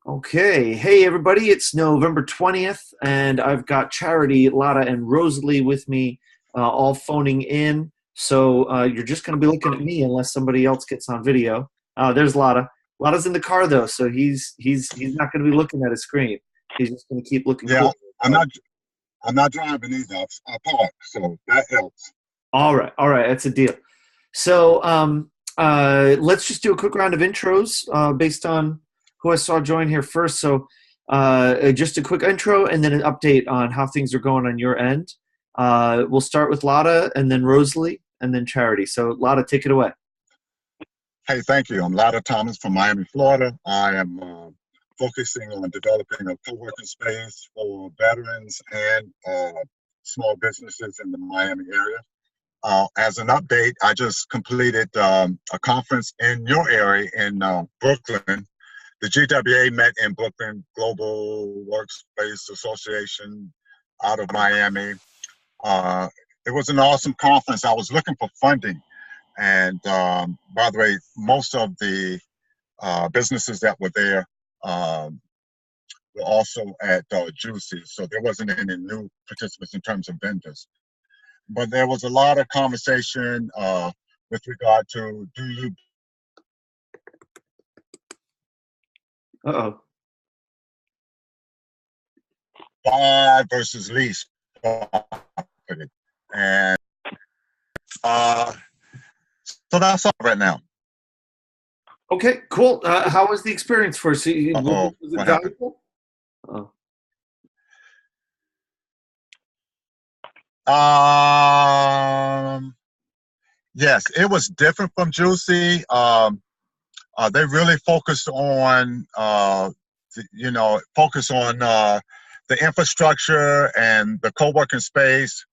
Okay. Hey, everybody. It's November 20th, and I've got Charity, Lotta, and Rosalie with me, all phoning in. So you're just going to be looking at me unless somebody else gets on video. There's Lotta. Lotta's in the car, though, so he's not going to be looking at a screen. He's just going to keep looking Yeah, cool. I'm not driving either. I park, so that helps. All right. All right. That's a deal. So let's just do a quick round of intros based on who I saw join here first. So just a quick intro and then an update on how things are going on your end. We'll start with Lotta and then Rosalie and then Charity. So Lotta, take it away. Hey, thank you. I'm Lotta Thomas from Miami, Florida. I am focusing on developing a co-working space for veterans and small businesses in the Miami area. As an update, I just completed a conference in your area in Brooklyn. The GWA met in Brooklyn, Global Workspace Association out of Miami. It was an awesome conference. I was looking for funding. And by the way, most of the businesses that were there were also at Juicy. So there wasn't any new participants in terms of vendors. But there was a lot of conversation with regard to do you Uh-oh. buy versus lease property. And so that's all right now. Okay, cool. How was the experience for you? Uh-oh, Was it what happened? valuable? Oh. Yes, it was different from Juicy. They really focused on, the infrastructure and the co-working space.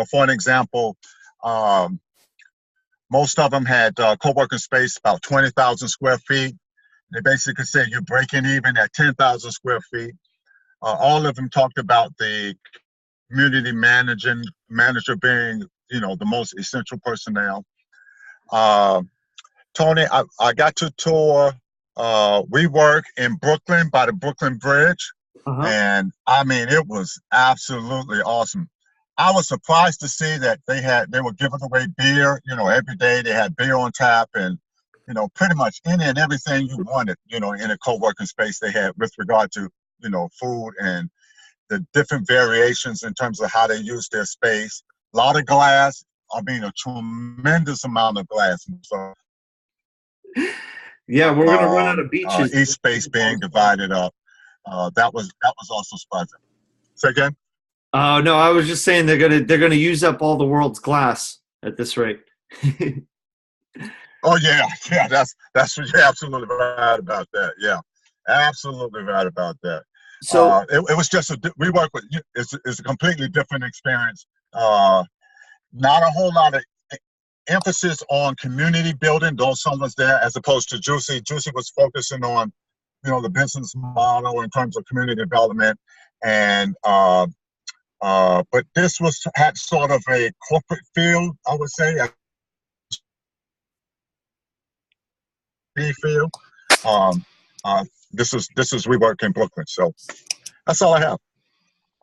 For an example, most of them had co-working space about 20,000 square feet. They basically said you're breaking even at 10,000 square feet. All of them talked about the community manager being, the most essential personnel. Tony, I got to tour WeWork in Brooklyn by the Brooklyn Bridge, Uh-huh. and I mean, it was absolutely awesome. I was surprised to see that they were giving away beer, every day they had beer on tap, and pretty much any and everything you wanted, in a co-working space they had with regard to, food and the different variations in terms of how they use their space. A lot of glass. I mean, a tremendous amount of glass. So, Yeah, we're gonna run out of beaches. each space being divided up. That was also surprising. Say again? Oh no, I was just saying they're gonna use up all the world's glass at this rate. Oh yeah, you're absolutely right about that. Yeah, absolutely right about that. So It was just we work with it's a completely different experience. Not a whole lot of emphasis on community building, though some was there, as opposed to Juicy. Juicy was focusing on, the business model in terms of community development, and but this had sort of a corporate feel, I would say, a feel. This is WeWork in Brooklyn, so that's all I have.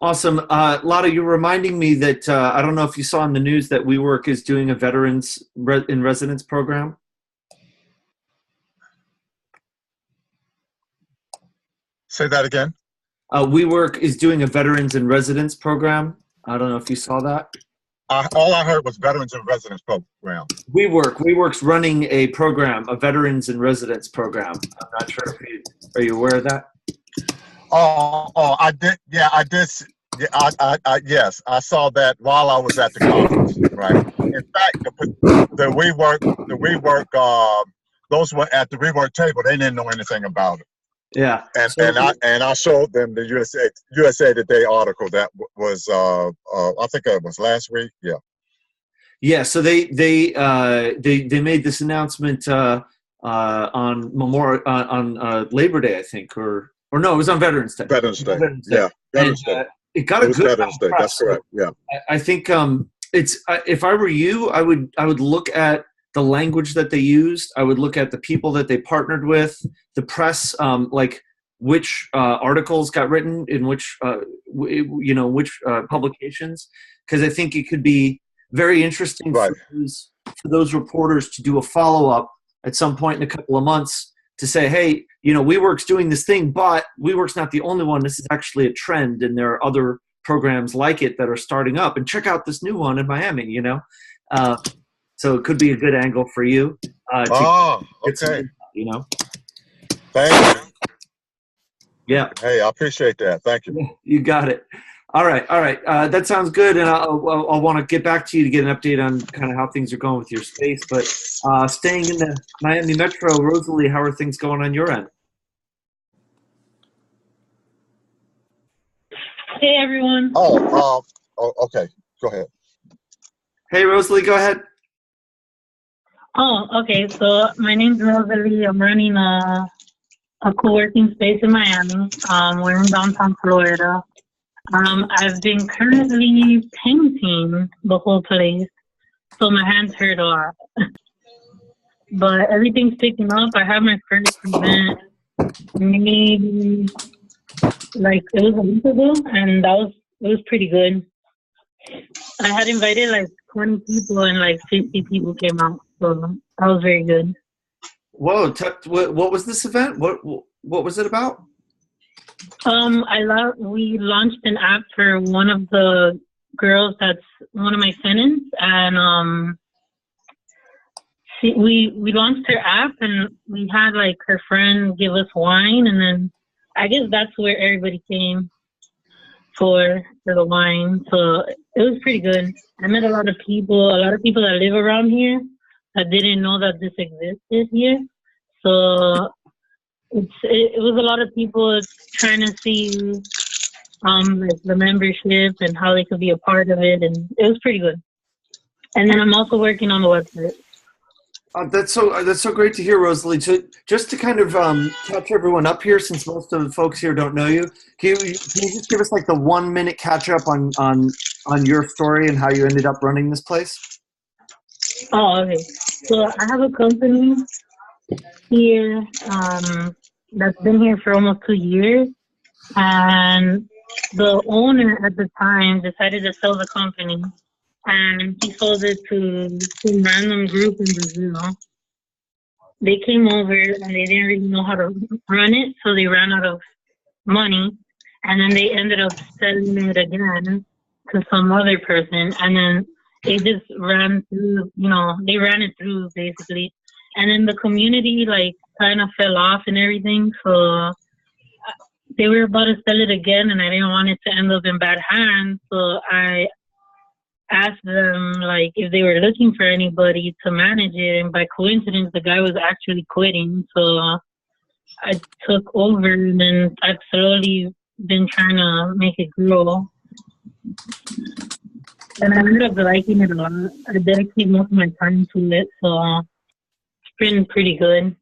awesome, Lotta. You're reminding me that I don't know if you saw in the news that WeWork is doing a veterans in residence program. Say that again. WeWork is doing a veterans in residence program. I don't know if you saw that. All I heard was veterans in residence program. WeWork's running a program, a veterans in residence program. I'm not sure if are you aware of that? I did. Yeah, I did. Yeah, yes, I saw that while I was at the conference. Right. In fact, the WeWork, those were at the WeWork table. They didn't know anything about it. Yeah. And I showed them the USA Today article that was I think it was last week. Yeah. Yeah. So they made this announcement on Labor Day, I think, or no, it was on Veterans Day. Veterans Day. Yeah. Veterans Day. It got a good Veterans Day. press. That's correct. Yeah. I think it's if I were you, I would look at the language that they used. I would look at the people that they partnered with, the press. Like which articles got written in which publications, because I think it could be very interesting Right. for those reporters to do a follow-up at some point in a couple of months to say, hey, WeWork's doing this thing, but WeWork's not the only one. This is actually a trend, and there are other programs like it that are starting up. And check out this new one in Miami, So it could be a good angle for you. Okay. Thank you. Yeah. Hey, I appreciate that. Thank you. You got it. All right. That sounds good. And I'll want to get back to you to get an update on kind of how things are going with your space. But staying in the Miami Metro, Rosalie, how are things going on your end? Hey, everyone. Okay. Go ahead. Hey, Rosalie, go ahead. Oh, okay. So my name's Rosalie. I'm running a co-working space in Miami. We're in downtown Florida. I've been currently painting the whole place, so my hands hurt a lot. But everything's picking up. I had my first event maybe it was a week ago, and it was pretty good. I had invited 20 people, and 50 people came out, so that was very good. Whoa! What was this event? What was it about? We launched an app for one of the girls that's one of my tenants, and we launched her app, and we had her friend give us wine, and then I guess that's where everybody came for the wine. So it was pretty good. I met a lot of people that live around here that didn't know that this existed here. So it was a lot of people trying to see the membership and how they could be a part of it, and it was pretty good. And then I'm also working on the website. That's so great to hear, Rosalie. So just to kind of catch everyone up here, since most of the folks here don't know you, can you just give us the 1 minute catch up on your story and how you ended up running this place? Oh, okay. So I have a company here that's been here for almost 2 years, and the owner at the time decided to sell the company, and he sold it to some random group in Brazil. They came over and they didn't really know how to run it, so they ran out of money, and then they ended up selling it again to some other person, and then they just ran through, they ran it through basically. And then the community kind of fell off and everything, so they were about to sell it again, and I didn't want it to end up in bad hands, so I asked them if they were looking for anybody to manage it, and by coincidence the guy was actually quitting, so I took over, and then I've slowly been trying to make it grow, and I ended up liking it a lot. I dedicate most of my time to it, so it's been pretty good.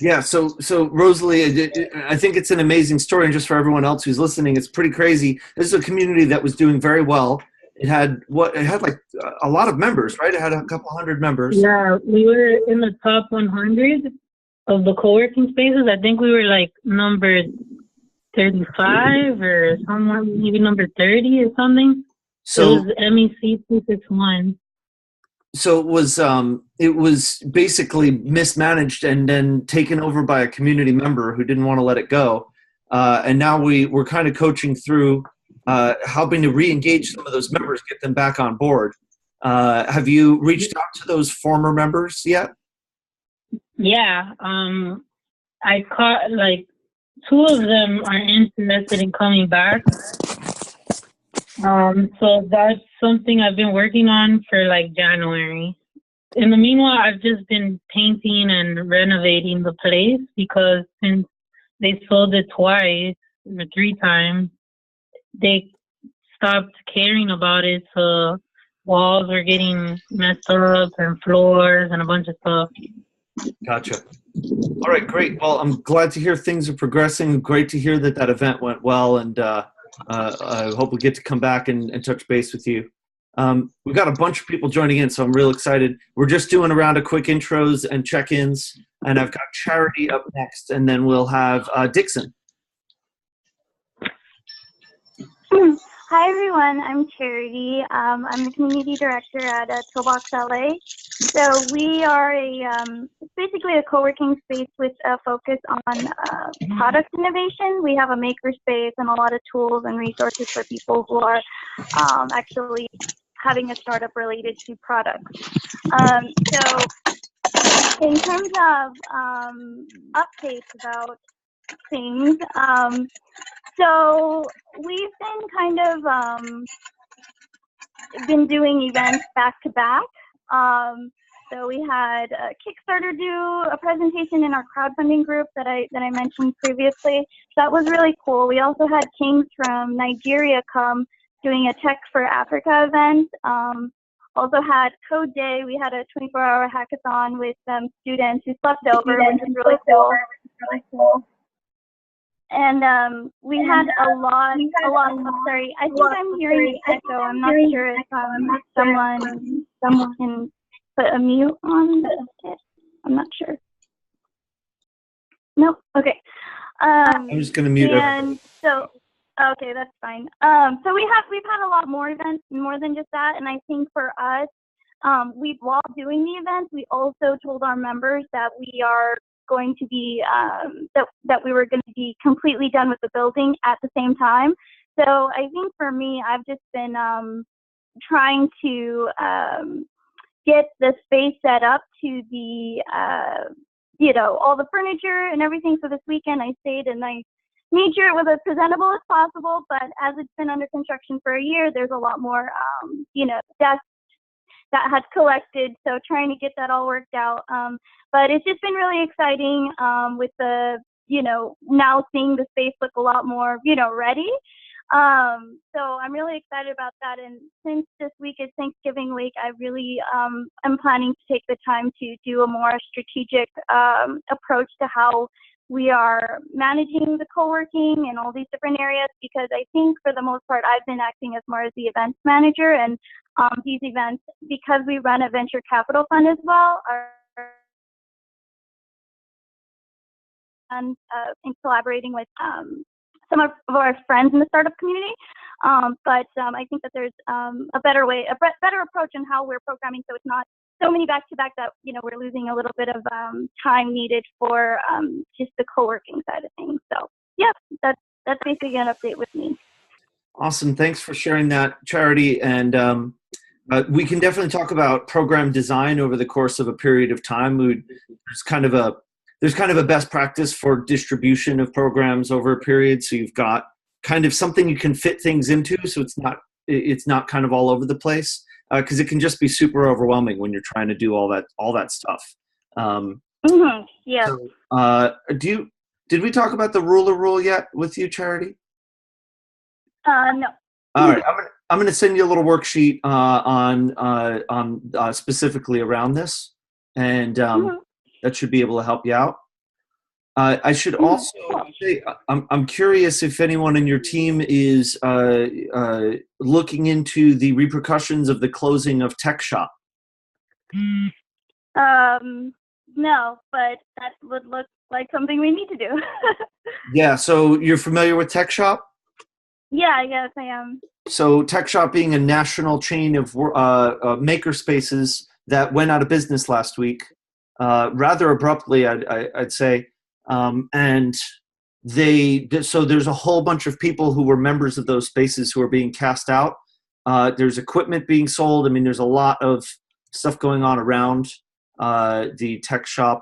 Yeah, so Rosalie, I think it's an amazing story, and just for everyone else who's listening, it's pretty crazy. This is a community that was doing very well. It had a lot of members, right? It had a couple hundred members. Yeah, we were in the top 100 of the co-working spaces. I think we were number 35 or somewhere, maybe number 30 or something. So it was MEC 261. So it was basically mismanaged and then taken over by a community member who didn't want to let it go. And now we're kind of coaching through helping to re-engage some of those members, get them back on board. Have you reached out to those former members yet? Yeah. I caught 2 of them are interested in coming back. So that's something I've been working on for January. In the meanwhile, I've just been painting and renovating the place because since they sold it twice or 3 times, they stopped caring about it. So walls are getting messed up and floors and a bunch of stuff. Gotcha. All right, great. Well, I'm glad to hear things are progressing. Great to hear that event went well, and I hope we get to come back and touch base with you We've got a bunch of people joining in, so I'm real excited. We're just doing a round of quick intros and check-ins, and I've got Charity up next, and then we'll have Dixon. Hi, everyone. I'm Charity. I'm the community director at Toolbox LA. So we are it's basically a co-working space with a focus on product innovation. We have a maker space and a lot of tools and resources for people who are actually having a startup related to products. So in terms of updates about things, so we've been kind of been doing events back to back. So we had Kickstarter do a presentation in our crowdfunding group that I mentioned previously. So that was really cool. We also had Kings from Nigeria come doing a Tech for Africa event. Also had Code Day. We had a 24-hour hackathon with students who slept over, which was really cool. And we had a lot, sorry, I think I'm hearing an echo. I'm not sure if someone can put a mute on it. I'm not sure. Nope, okay. I'm just gonna mute and everybody. So, okay, that's fine. So we've had a lot more events, more than just that, and I think for us, while doing the events, we also told our members that we are going to be that we were going to be completely done with the building at the same time. So I think for me, I've just been trying to get the space set up to the all the furniture and everything for this weekend. I stayed and I made sure it was as presentable as possible, but as it's been under construction for a year, there's a lot more dust that had collected, so trying to get that all worked out. But it's just been really exciting with the, now seeing the space look a lot more, ready. So I'm really excited about that. And since this week is Thanksgiving week, I really am planning to take the time to do a more strategic approach to how we are managing the co-working and all these different areas, because I think for the most part, I've been acting as more as the events manager, and these events, because we run a venture capital fund as well, are in collaborating with some of our friends in the startup community. But I think that there's a better approach in how we're programming, so it's not so many back-to-back that, we're losing a little bit of time needed for just the co-working side of things. So, yeah, that's basically an update with me. Awesome. Thanks for sharing that, Charity. And we can definitely talk about program design over the course of a period of time. There's kind of a best practice for distribution of programs over a period. So you've got kind of something you can fit things into, so it's not kind of all over the place, because it can just be super overwhelming when you're trying to do all that stuff. Yeah. So, did we talk about the ruler rule yet with you, Charity? No. All right, I'm gonna send you a little worksheet on specifically around this, and that should be able to help you out. I should also say, I'm curious if anyone in your team is looking into the repercussions of the closing of Tech Shop. No, but that would look like something we need to do. Yeah, so you're familiar with Tech Shop? Yeah, yes, I am. So Tech Shop being a national chain of maker spaces that went out of business last week, rather abruptly, I'd say. And so there's a whole bunch of people who were members of those spaces who are being cast out. There's equipment being sold. I mean, there's a lot of stuff going on around the Tech Shop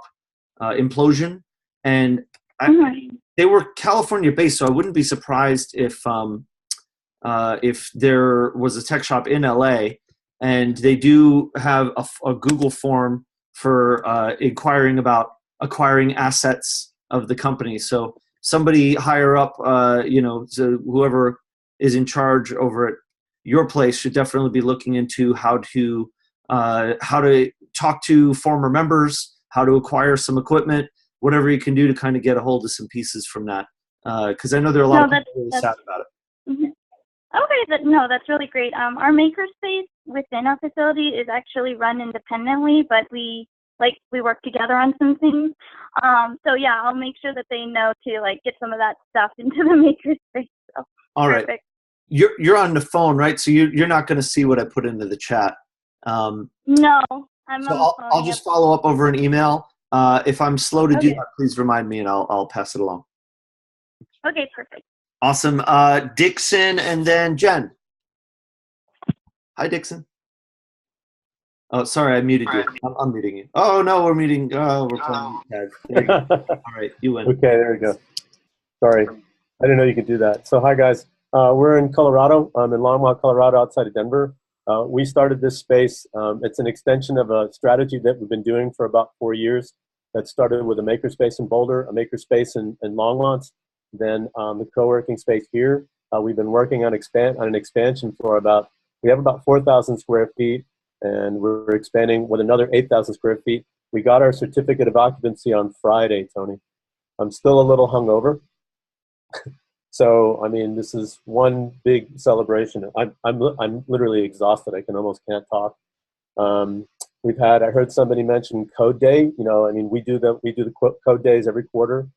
implosion. And they were California based, so I wouldn't be surprised if there was a Tech Shop in LA, and they do have a Google form for inquiring about acquiring assets of the company. So somebody higher up, so whoever is in charge over at your place should definitely be looking into how to talk to former members, how to acquire some equipment, whatever you can do to kind of get a hold of some pieces from that. Because I know there are a lot of people really sad about it. Okay, that's really great. Our makerspace within a facility is actually run independently, but we work together on some things. So yeah, I'll make sure that they know to like get some of that stuff into the makerspace. So All right. perfect. You're on the phone, right? So you're not going to see what I put into the chat. No, I'm So on the phone. I'll just follow up over an email. If I'm slow to do Okay. that, please remind me and I'll pass it along. Okay, perfect. Awesome. Dixon and then Jen. Hi, Dixon. Oh, sorry, I muted you. I'm muting you. Oh no, we're muting. Oh, we're playing tag. There you go. All right, you win. Okay, there we go. Sorry, I didn't know you could do that. So hi guys, we're in Colorado. I'm in Longmont, Colorado, outside of Denver. We started this space. It's an extension of a strategy that we've been doing for about 4 years. That started with a makerspace in Boulder, a makerspace in Longmont, then the co-working space here. We've been working on an expansion for we have about 4,000 square feet, and we're expanding with another 8,000 square feet. We got our certificate of occupancy on Friday, Tony. I'm still a little hungover. So, I mean, this is one big celebration. I'm literally exhausted. I can't talk. I heard somebody mention Code Day. You know, I mean, we do the Code Days every quarter.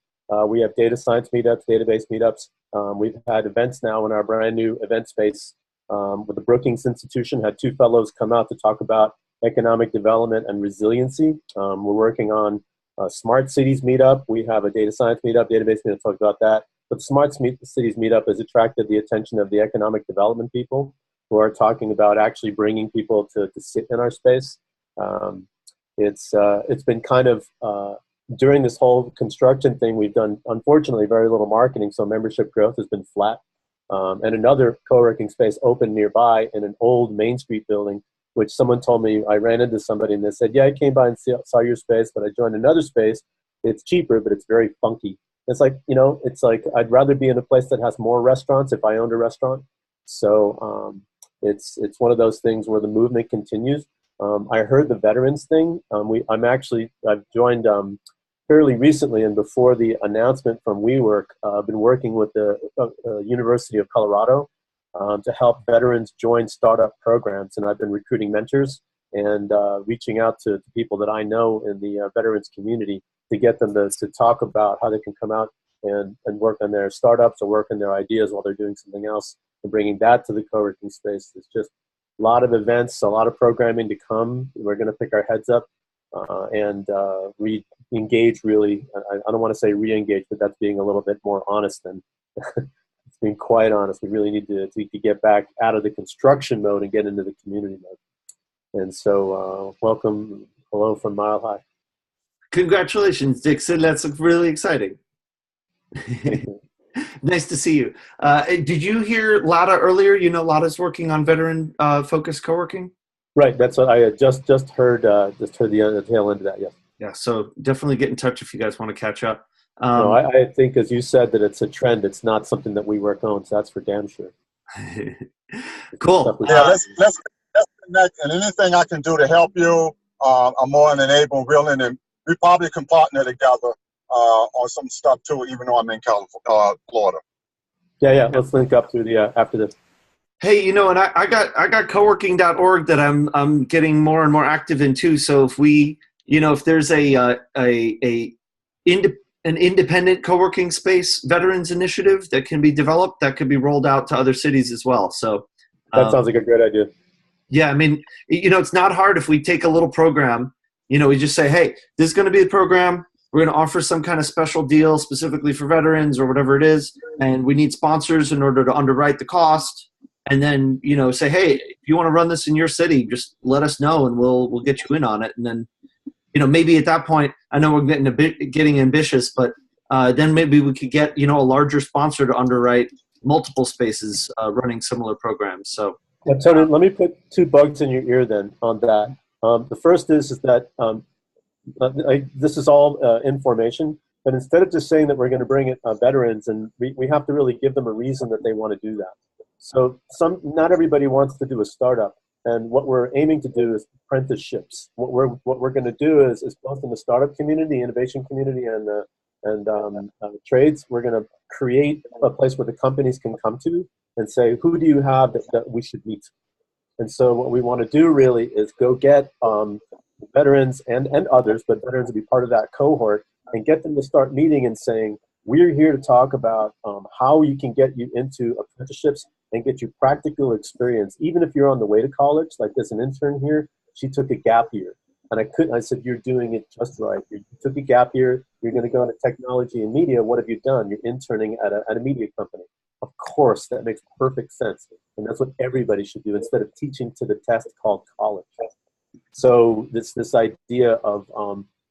We have data science meetups, database meetups. We've had events now in our brand new event space with the Brookings Institution. Had 2 fellows come out to talk about economic development and resiliency. We're working on a smart cities meetup. We have a data science meetup, database meetup, talk about that. But the Smart Cities meetup has attracted the attention of the economic development people who are talking about actually bringing people to sit in our space. It's been kind of, during this whole construction thing, we've done, unfortunately, very little marketing, so membership growth has been flat. And another co-working space opened nearby in an old Main Street building, which someone told me, I ran into somebody and they said, yeah, I came by and saw your space, but I joined another space. It's cheaper, but it's very funky. It's like, you know, it's like I'd rather be in a place that has more restaurants if I owned a restaurant. So it's one of those things where the movement continues. I heard the veterans thing. I've joined fairly recently, and before the announcement from WeWork, I've been working with the University of Colorado to help veterans join startup programs, and I've been recruiting mentors and reaching out to people that I know in the veterans community to get them to talk about how they can come out and work on their startups or work on their ideas while they're doing something else, and bringing that to the co-working space. It's just a lot of events, a lot of programming to come. We're going to pick our heads up and re-engage, really. I don't want to say re-engage, but that's being a little bit more honest than it's being quite honest. We really need to get back out of the construction mode and get into the community mode. And so hello from Mile High. Congratulations, Dixon. That's really exciting. Nice to see you. Did you hear Lada earlier? You know, Lada's working on veteran focused co-working. Right. That's what I had just heard. Just heard the tail end of that. Yes. Yeah. So definitely get in touch if you guys want to catch up. No, I think, as you said, that it's a trend. It's not something that WeWork owns. That's for damn sure. Cool. Yeah, let's connect, and anything I can do to help you, I'm more than able, willing, and we probably can partner together on some stuff too, even though I'm in Florida. Yeah. Let's link up through the after this. Hey, you know, and I got coworking.org that I'm getting more and more active in too. So if if there's an independent co-working space veterans initiative that can be developed, that could be rolled out to other cities as well. So that sounds like a great idea. Yeah, I mean, you know, it's not hard if we take a little program. You know, we just say, hey, this is going to be the program. We're going to offer some kind of special deal specifically for veterans or whatever it is, and we need sponsors in order to underwrite the cost. And then, you know, say, hey, if you want to run this in your city, just let us know and we'll get you in on it. And then, you know, maybe at that point, I know we're getting ambitious, but then maybe we could get, you know, a larger sponsor to underwrite multiple spaces running similar programs. So, Tony, let me put 2 bugs in your ear then on that. The first is that this is all information, but instead of just saying that we're going to bring in veterans, and we have to really give them a reason that they want to do that. So not everybody wants to do a startup, and what we're aiming to do is apprenticeships. What we're going to do is both in the startup community, innovation community, and trades, we're going to create a place where the companies can come to and say, who do you have that we should meet? And so what we want to do really is go get veterans and others, but veterans to be part of that cohort, and get them to start meeting and saying, we're here to talk about how you can get you into apprenticeships and get you practical experience. Even if you're on the way to college, like there's an intern here, she took a gap year. And I said, you're doing it just right. You took a gap year, you're going to go into technology and media. What have you done? You're interning at a media company. Of course, that makes perfect sense. And that's what everybody should do instead of teaching to the test called college. So this idea of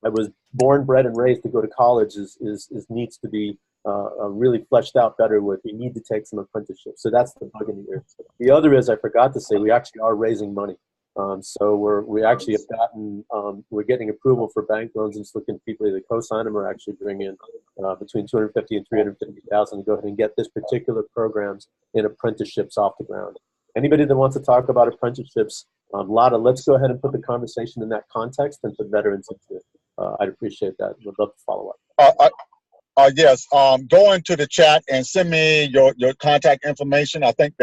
I was born, bred, and raised to go to college is needs to be really fleshed out better with. We need to take some apprenticeships. So that's the bug in the ear. The other is, I forgot to say, we actually are raising money. So we actually have gotten, we're getting approval for bank loans and just looking at people either co-sign them or actually bring in between 250 and 350,000 to go ahead and get this particular programs in apprenticeships off the ground. Anybody that wants to talk about apprenticeships, Lotta, let's go ahead and put the conversation in that context and put veterans into it. I'd appreciate that. Would love to follow up. Yes, go into the chat and send me your contact information. I think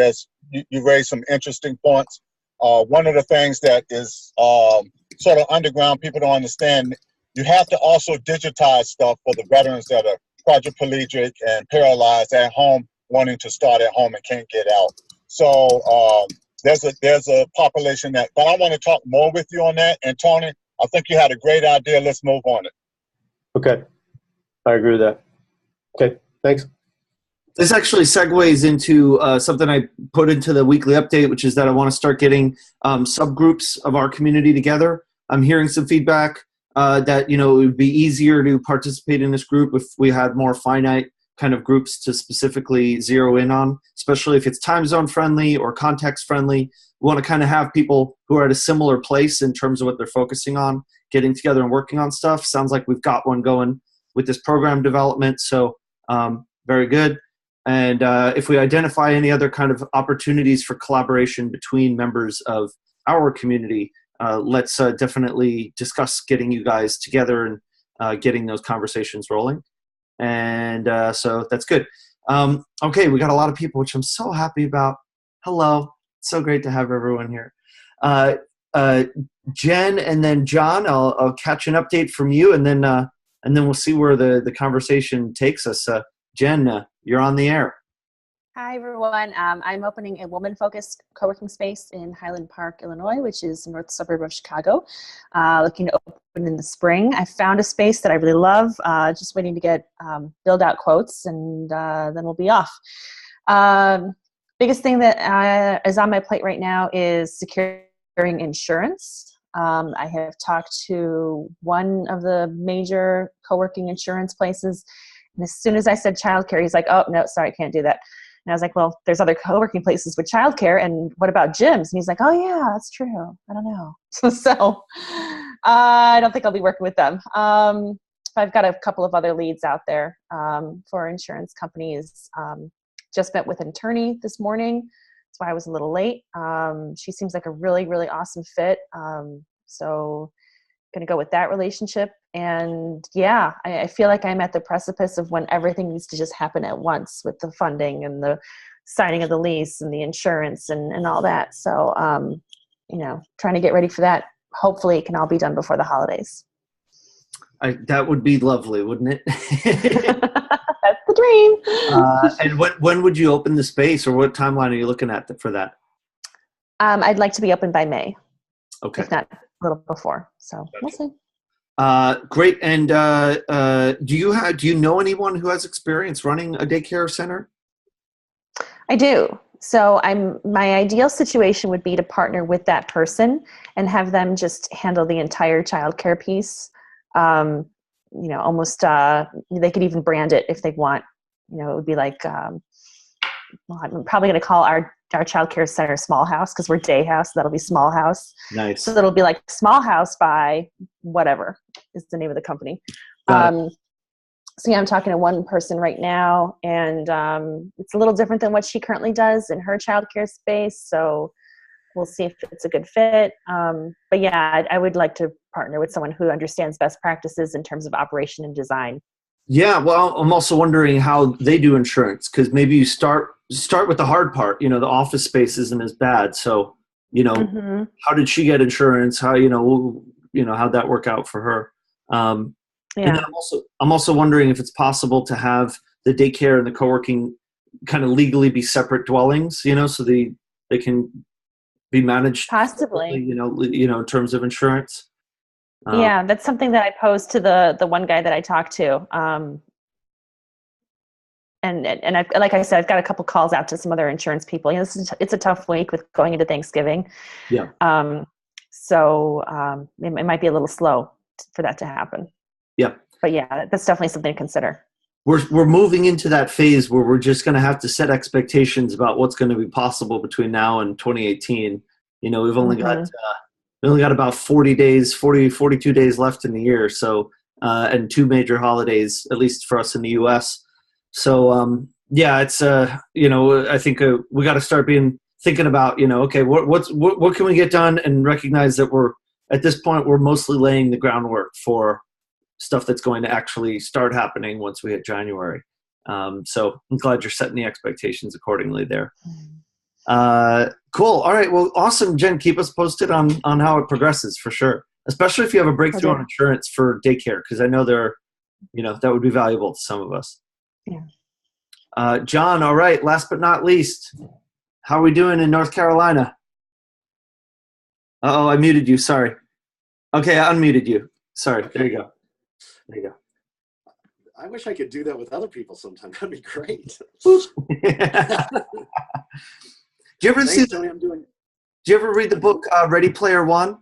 you raised some interesting points. One of the things that is sort of underground, people don't understand, you have to also digitize stuff for the veterans that are quadriplegic and paralyzed at home, wanting to start at home and can't get out. So there's a population that, but I want to talk more with you on that. And Tony, I think you had a great idea. Let's move on it. Okay, I agree with that. Okay, thanks. This actually segues into something I put into the weekly update, which is that I want to start getting subgroups of our community together. I'm hearing some feedback that, it would be easier to participate in this group if we had more finite kind of groups to specifically zero in on, especially if it's time zone friendly or context friendly. We want to kind of have people who are at a similar place in terms of what they're focusing on, getting together and working on stuff. Sounds like we've got one going with this program development, so very good. And if we identify any other kind of opportunities for collaboration between members of our community, let's definitely discuss getting you guys together and getting those conversations rolling. And so that's good. Okay, we got a lot of people, which I'm so happy about. Hello. So great to have everyone here. Jen and then John, I'll catch an update from you, and then we'll see where the conversation takes us. Jen, you're on the air. Hi, everyone. I'm opening a woman-focused co-working space in Highland Park, Illinois, which is a north suburb of Chicago. Looking to open in the spring. I found a space that I really love, just waiting to get build-out quotes, and then we'll be off. Biggest thing that is on my plate right now is securing insurance. I have talked to one of the major co-working insurance places, and as soon as I said childcare, he's like, "Oh, no, sorry, I can't do that." And I was like, "Well, there's other co-working places with childcare, and what about gyms?" And he's like, "Oh, yeah, that's true. I don't know." So I don't think I'll be working with them. I've got a couple of other leads out there for insurance companies. Just met with an attorney this morning. That's why I was a little late. She seems like a really, really awesome fit. So going to go with that relationship. And yeah, I feel like I'm at the precipice of when everything needs to just happen at once with the funding and the signing of the lease and the insurance and all that. So, trying to get ready for that. Hopefully it can all be done before the holidays. That would be lovely, wouldn't it? That's the dream. And when would you open the space, or what timeline are you looking at for that? I'd like to be open by May. Okay. If not a little before. So we'll see. Great. And do you know anyone who has experience running a daycare center? I do. So my ideal situation would be to partner with that person and have them just handle the entire childcare piece. Almost they could even brand it if they want. It would be like, I'm probably going to call our child care center Small House because we're day house. So that'll be Small House. Nice. So it'll be like Small House by whatever is the name of the company. So yeah, I'm talking to one person right now, and it's a little different than what she currently does in her child care space. So we'll see if it's a good fit. But yeah, I would like to partner with someone who understands best practices in terms of operation and design. Yeah, well, I'm also wondering how they do insurance, because maybe you start with the hard part. The office space isn't as bad, so how did she get insurance? How, how'd that work out for her? And then I'm also wondering if it's possible to have the daycare and the co-working kind of legally be separate dwellings, so they can be managed possibly, in terms of insurance. That's something that I posed to the one guy that I talked to. And I, like I said, I've got a couple calls out to some other insurance people. It's a tough week with going into Thanksgiving. Yeah. So it might be a little slow for that to happen. Yeah. But yeah, that's definitely something to consider. We're moving into that phase where we're just going to have to set expectations about what's going to be possible between now and 2018. We've only got about 42 days left in the year. So, and 2 major holidays, at least for us in the U.S. So, it's, I think we got to start thinking about, okay, what can we get done, and recognize that at this point, we're mostly laying the groundwork for stuff that's going to actually start happening once we hit January. So I'm glad you're setting the expectations accordingly there. Cool. All right. Well, awesome, Jen. Keep us posted on how it progresses for sure, especially if you have a breakthrough on insurance for daycare, because I know that would be valuable to some of us. Yeah. John, all right. Last but not least, how are we doing in North Carolina? Uh-oh, I muted you. Sorry. Okay, I unmuted you. Sorry. There you go. I wish I could do that with other people sometime. That'd be great. Do you ever Do you ever read the book Ready Player One?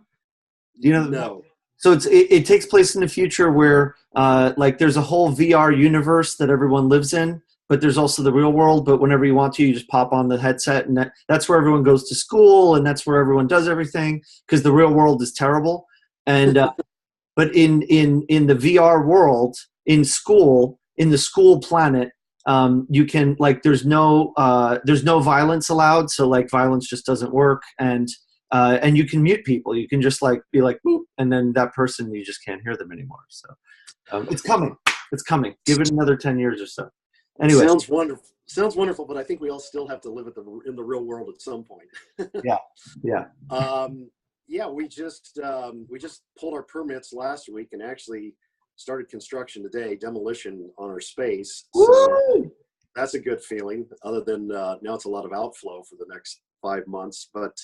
No. So it takes place in the future where there's a whole VR universe that everyone lives in, but there's also the real world. But whenever you want to, you just pop on the headset, and that's where everyone goes to school, and that's where everyone does everything, because the real world is terrible. And but in the VR world, in the school planet, you can there's no violence allowed. So violence just doesn't work, and you can mute people. You can just be like boop, and then that person, you just can't hear them anymore. So it's coming. Give it another 10 years or so. Anyway, sounds wonderful, but I think we all still have to live in the real world at some point. Yeah. We just pulled our permits last week and actually started construction today, demolition on our space. So that's a good feeling, other than now it's a lot of outflow for the next 5 months. But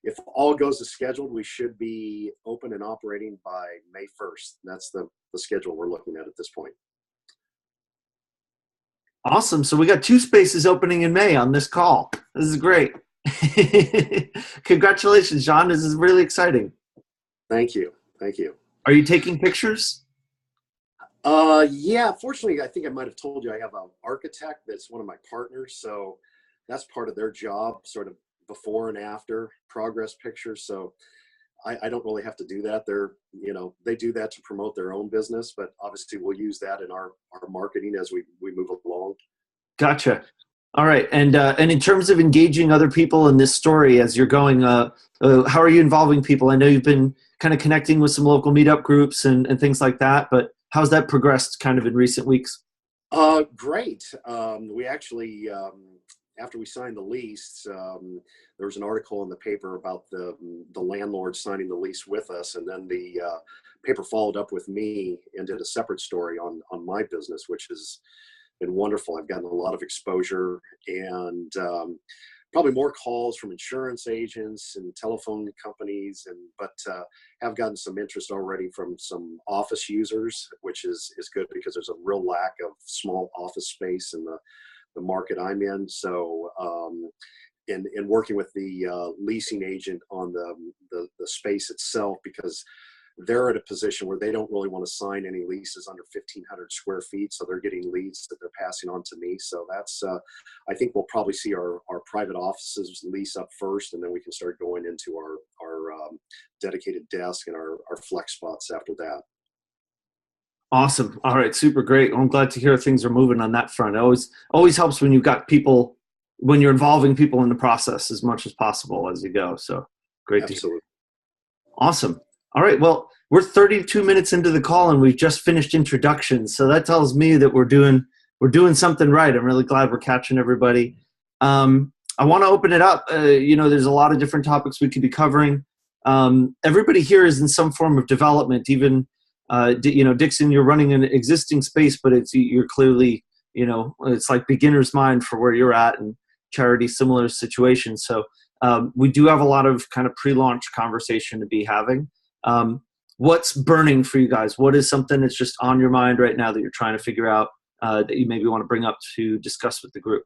if all goes as scheduled, we should be open and operating by May 1st. That's the schedule we're looking at this point. Awesome. So we got 2 spaces opening in May on this call. This is great. Congratulations, John. This is really exciting. Thank you. Are you taking pictures? Yeah, fortunately, I think I might have told you I have an architect that's one of my partners. So that's part of their job, sort of before and after progress pictures. So I don't really have to do that. They do that to promote their own business, but obviously we'll use that in our marketing as we move along. Gotcha. All right. And in terms of engaging other people in this story as you're going, how are you involving people? I know you've been kind of connecting with some local meetup groups and things like that, but how's that progressed kind of in recent weeks? Great. We actually, after we signed the lease, there was an article in the paper about the landlord signing the lease with us, and then the paper followed up with me and did a separate story on my business, which has been wonderful. I've gotten a lot of exposure and probably more calls from insurance agents and telephone companies, but have gotten some interest already from some office users, which is good because there's a real lack of small office space in the market I'm in. So in working with the leasing agent on the space itself, because they're at a position where they don't really want to sign any leases under 1,500 square feet. So they're getting leads that they're passing on to me. So that's, I think we'll probably see our private offices lease up first, and then we can start going into our dedicated desk and our flex spots after that. Awesome. All right. Super great. I'm glad to hear things are moving on that front. It always helps when you've got people, when you're involving people in the process as much as possible as you go. So great. Absolutely. To hear. Awesome. All right. Well, we're 32 minutes into the call and we've just finished introductions. So that tells me that we're doing something right. I'm really glad we're catching everybody. All I want to open it up. There's a lot of different topics we could be covering. Everybody here is in some form of development. Even Dixon, you're running an existing space, but you're clearly, it's like beginner's mind for where you're at, and Charity, similar situation. So we do have a lot of kind of pre-launch conversation to be having. What's burning for you guys? What is something that's just on your mind right now that you're trying to figure out that you maybe want to bring up to discuss with the group?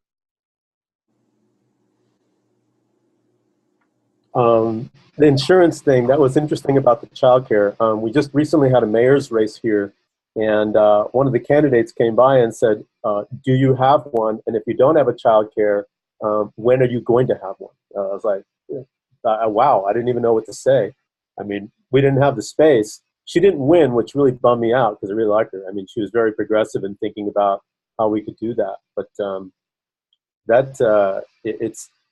The insurance thing, that was interesting about the childcare. We just recently had a mayor's race here, and one of the candidates came by and said, do you have one? And if you don't have a childcare, when are you going to have one? I was like, wow, I didn't even know what to say. I mean, we didn't have the space. She didn't win, which really bummed me out because I really liked her. I mean, she was very progressive in thinking about how we could do that. But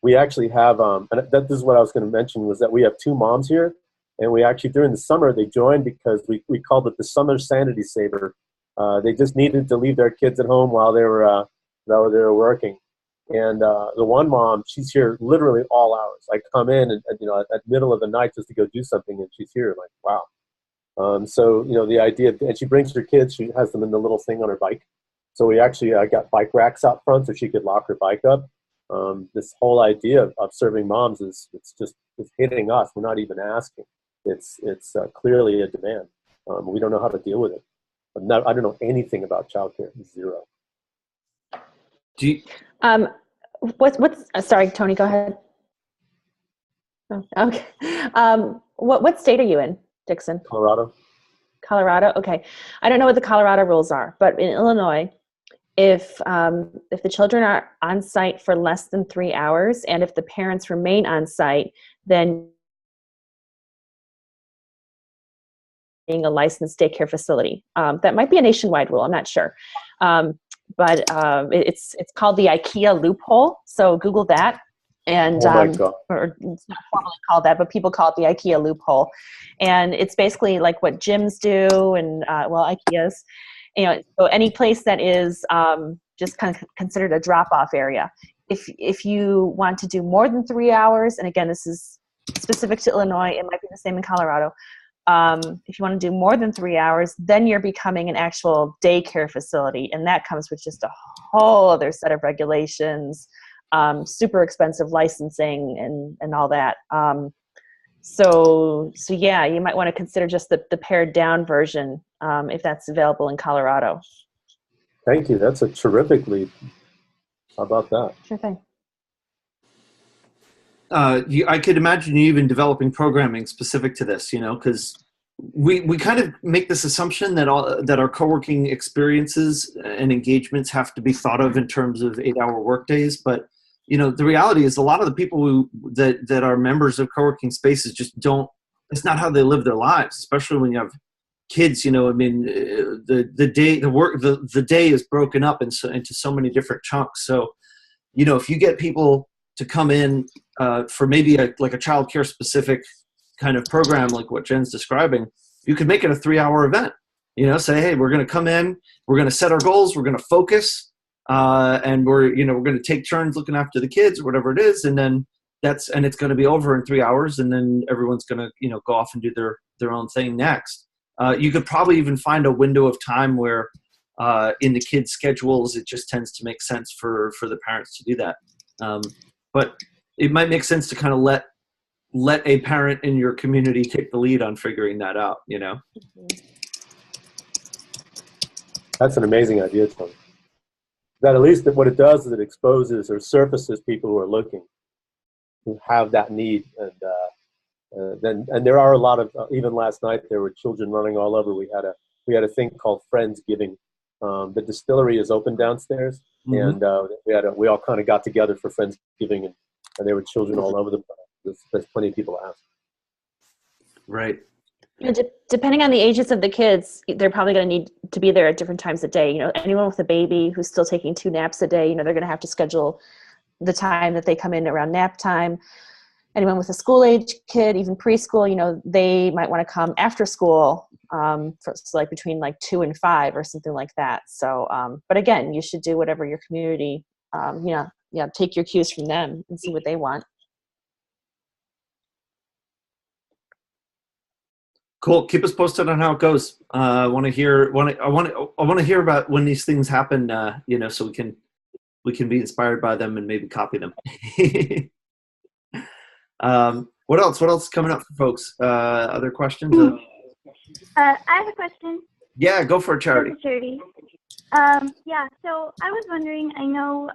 we actually have, and this is what I was going to mention, was that we have 2 moms here. And we actually, during the summer, they joined because we called it the Summer Sanity Saver. They just needed to leave their kids at home while they were working. And the one mom, she's here literally all hours. I come in and at middle of the night just to go do something, and she's here. Like, wow. So the idea, and she brings her kids. She has them in the little thing on her bike. So we actually got bike racks out front so she could lock her bike up. This whole idea of serving moms it's hitting us. We're not even asking. It's clearly a demand. We don't know how to deal with it. I don't know anything about childcare. Zero. Do you, sorry, Tony, go ahead. Oh, okay. What state are you in, Dixon? Colorado. Colorado. Okay. I don't know what the Colorado rules are, but in Illinois, if the children are on site for less than 3 hours, and if the parents remain on site, then being a licensed daycare facility. That might be a nationwide rule. I'm not sure. But it's called the IKEA loophole. So Google that. And or it's not formally called that, but people call it the IKEA loophole. And it's basically like what gyms do and IKEA's. So any place that is just kind of considered a drop-off area. If you want to do more than 3 hours, and again, this is specific to Illinois, it might be the same in Colorado. If you want to do more than 3 hours, then you're becoming an actual daycare facility, and that comes with just a whole other set of regulations, super expensive licensing and all that. So yeah, you might want to consider just the pared down version if that's available in Colorado. Thank you. That's a terrific lead. How about that? Sure thing. I could imagine you even developing programming specific to this, because we kind of make this assumption that our co-working experiences and engagements have to be thought of in terms of 8-hour workdays. But, the reality is a lot of the people that are members of co-working spaces just don't, it's not how they live their lives, especially when you have kids, the day is broken up into so many different chunks. So, if you get people to come in for maybe like a child care specific kind of program, like what Jen's describing, you could make it a 3-hour event, say, hey, we're going to come in, we're going to set our goals, we're going to focus, and we're going to take turns looking after the kids or whatever it is. And then it's going to be over in 3 hours. And then everyone's going to, go off and do their own thing next. You could probably even find a window of time where in the kids' schedules, it just tends to make sense for the parents to do that. But it might make sense to kind of let a parent in your community take the lead on figuring that out, That's an amazing idea, Tony. That at least what it does is it exposes or surfaces people who are looking, who have that need. And there are a lot of, even last night, there were children running all over. We had a thing called Friendsgiving. The distillery is open downstairs. Mm-hmm. And we all kind of got together for Friendsgiving, and there were children all over the place. There's plenty of people ask. Right. Depending on the ages of the kids, they're probably going to need to be there at different times a day. Anyone with a baby who's still taking 2 naps a day, they're going to have to schedule the time that they come in around nap time. Anyone with a school-age kid, even preschool, they might want to come after school, like between 2 and 5 or something like that. So, but again, you should do whatever your community, take your cues from them and see what they want. Cool. Keep us posted on how it goes. I want to hear about when these things happen. So we can be inspired by them and maybe copy them. What else? What else is coming up for folks? Other questions? I have a question. Yeah, go for it, Charity. Charity. So I was wondering, I know,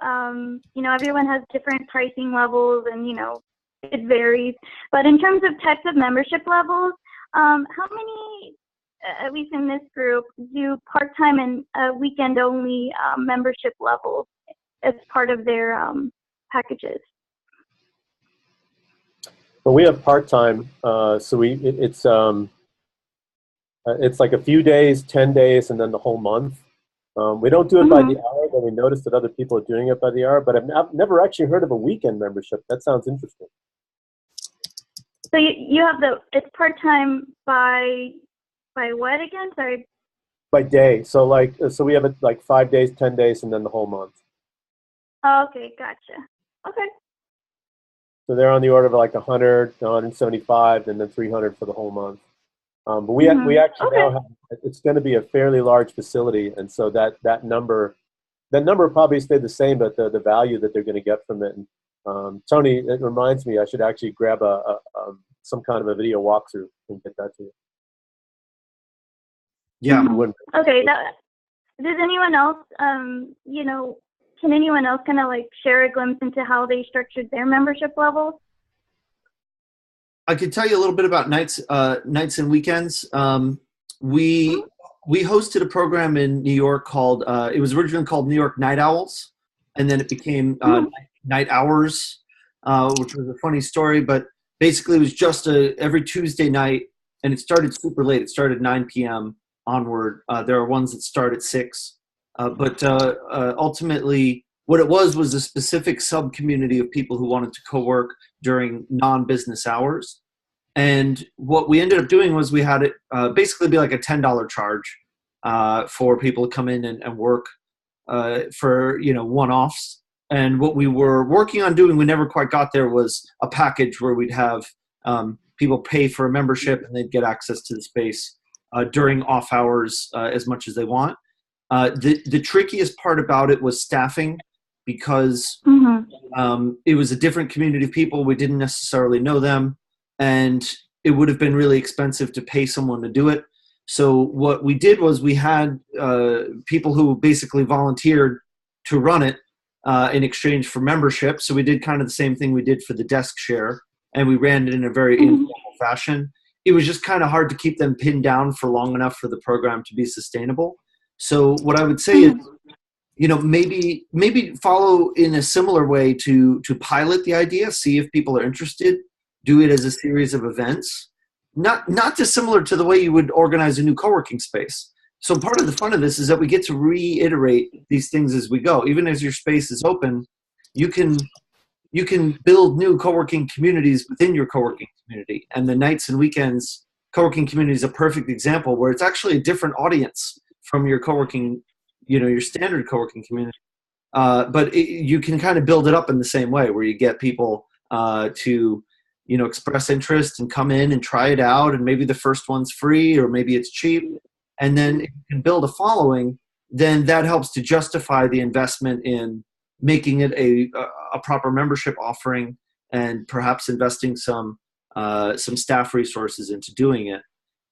everyone has different pricing levels and, it varies. But in terms of types of membership levels, how many, at least in this group, do part-time and weekend-only membership levels as part of their packages? Well, we have part-time, so it's like a few days, 10 days, and then the whole month. We don't do it by the hour, but we noticed that other people are doing it by the hour, but I've never actually heard of a weekend membership. That sounds interesting. So you have it's part-time by what again? Sorry. By day. So we have it like 5 days, 10 days, and then the whole month. Oh, okay, gotcha. Okay. So they're on the order of like 100, 175, and then 300 for the whole month. But we actually now have, it's going to be a fairly large facility, and so that number probably stayed the same, but the value that they're going to get from it. And, Tony, it reminds me I should actually grab some kind of a video walkthrough and get that to you. Yeah. Okay. Does anyone else, can anyone else kind of like share a glimpse into how they structured their membership levels? I could tell you a little bit about nights and weekends. We hosted a program in New York called, it was originally called New York Night Owls, and then it became Night Hours, which was a funny story, but basically it was just every Tuesday night, and it started super late. It started 9 p.m. onward. There are ones that start at 6, but ultimately what it was a specific sub-community of people who wanted to co-work during non-business hours. And what we ended up doing was we had it basically be like a $10 charge for people to come in and work for, one-offs. And what we were working on doing, we never quite got there, was a package where we'd have people pay for a membership and they'd get access to the space during off hours as much as they want. The trickiest part about it was staffing, because it was a different community of people. We didn't necessarily know them, and it would have been really expensive to pay someone to do it. So what we did was we had people who basically volunteered to run it in exchange for membership. So we did kind of the same thing we did for the desk share, and we ran it in a very informal fashion. It was just kind of hard to keep them pinned down for long enough for the program to be sustainable. So what I would say is, maybe follow in a similar way to pilot the idea, see if people are interested, do it as a series of events, not dissimilar to the way you would organize a new co-working space. So part of the fun of this is that we get to reiterate these things as we go. Even as your space is open, you can build new co-working communities within your co-working community. And the nights and weekends co-working community is a perfect example where it's actually a different audience from your co-working, your standard co-working community. But you can kind of build it up in the same way, where you get people to, express interest and come in and try it out. And maybe the first one's free, or maybe it's cheap. And then if you can build a following, then that helps to justify the investment in making it a proper membership offering, and perhaps investing some staff resources into doing it.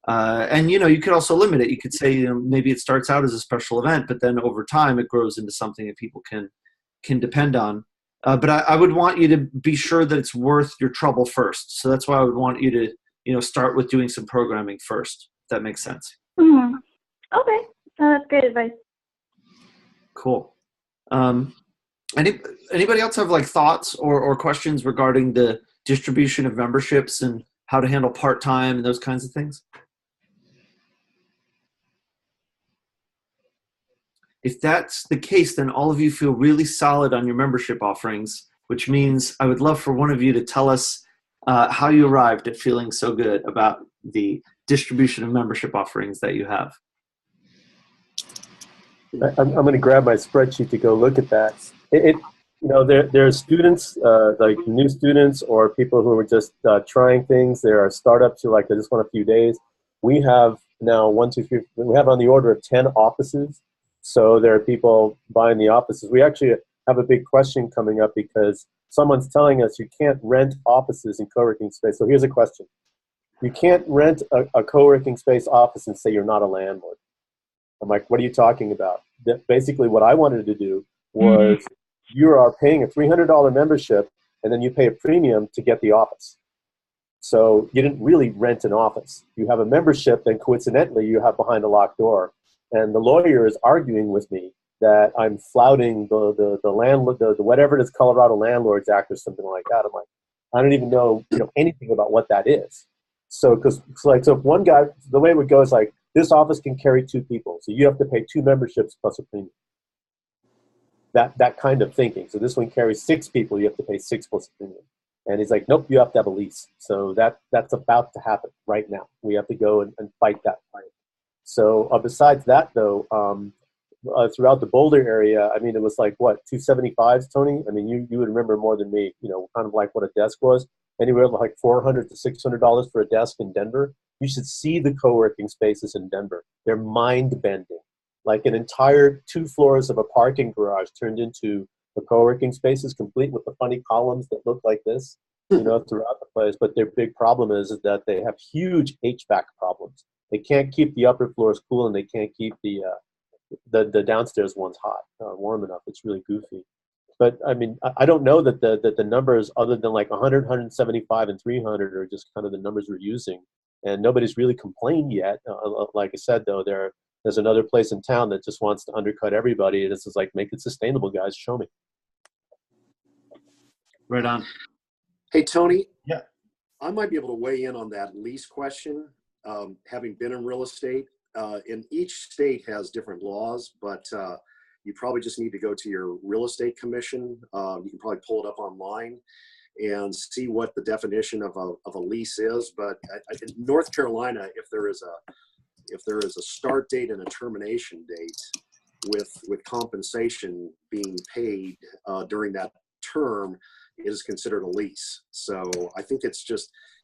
And you could also limit it. You could say maybe it starts out as a special event, but then over time it grows into something that people can depend on. But I would want you to be sure that it's worth your trouble first. So that's why I would want you to start with doing some programming first. If that makes sense. Mm-hmm. Okay, that's great advice. Cool. Anybody else have thoughts or questions regarding the distribution of memberships and how to handle part-time and those kinds of things? If that's the case, then all of you feel really solid on your membership offerings, which means I would love for one of you to tell us how you arrived at feeling so good about the distribution of membership offerings that you have. I'm going to grab my spreadsheet to go look at that. there's students, like new students or people who are just trying things. There are startups who they just want a few days. We have now we have on the order of 10 offices. So there are people buying the offices. We actually have a big question coming up because someone's telling us you can't rent offices in co-working space. So here's a question. You can't rent a co-working space office and say you're not a landlord. I'm like, what are you talking about? Basically what I wanted to do was you are paying a $300 membership and then you pay a premium to get the office. So you didn't really rent an office. You have a membership, then coincidentally you have behind a locked door. And the lawyer is arguing with me that I'm flouting the landlord, the whatever it is, Colorado Landlords Act or something like that. I'm like, I don't even know anything about what that is. So so if one guy, the way it would go is like, this office can carry 2 people, so you have to pay 2 memberships plus a premium. That kind of thinking. So this one carries 6 people, you have to pay 6 plus a premium. And he's like, nope, you have to have a lease. So that's about to happen right now. We have to go and fight that fight. So besides that, though, throughout the Boulder area, I mean, it was like, what, 275s, Tony? I mean, you would remember more than me, kind of like what a desk was. Anywhere like $400 to $600 for a desk in Denver. You should see the co-working spaces in Denver. They're mind-bending. Like an entire 2 floors of a parking garage turned into the co-working spaces, complete with the funny columns that look like this, throughout the place. But their big problem is that they have huge HVAC problems. They can't keep the upper floors cool, and they can't keep the downstairs ones hot, warm enough. It's really goofy. But I mean, I don't know that the numbers other than like 100, 175, and 300 are just kind of the numbers we're using. And nobody's really complained yet. Like I said, though, there's another place in town that just wants to undercut everybody. This is like, make it sustainable, guys. Show me. Right on. Hey, Tony. Yeah. I might be able to weigh in on that lease question. Having been in real estate, in each state has different laws, but you probably just need to go to your real estate commission. You can probably pull it up online and see what the definition of a lease is. But in North Carolina, if there is a start date and a termination date with compensation being paid during that term, it is considered a lease. So I think you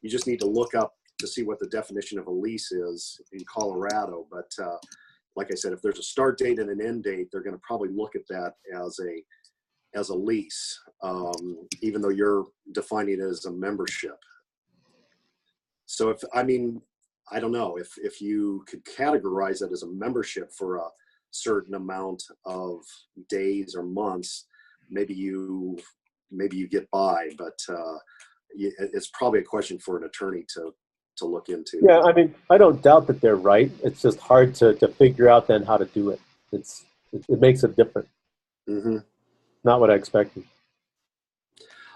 just need to look up to see what the definition of a lease is in Colorado. But like I said, if there's a start date and an end date, they're going to probably look at that as a lease, even though you're defining it as a membership. So I don't know if you could categorize it as a membership for a certain amount of days or months, maybe you get by, but it's probably a question for an attorney to look into. Yeah, I mean, I don't doubt that they're right. It's just hard to figure out then how to do it. It makes it different. Mm-hmm. Not what I expected.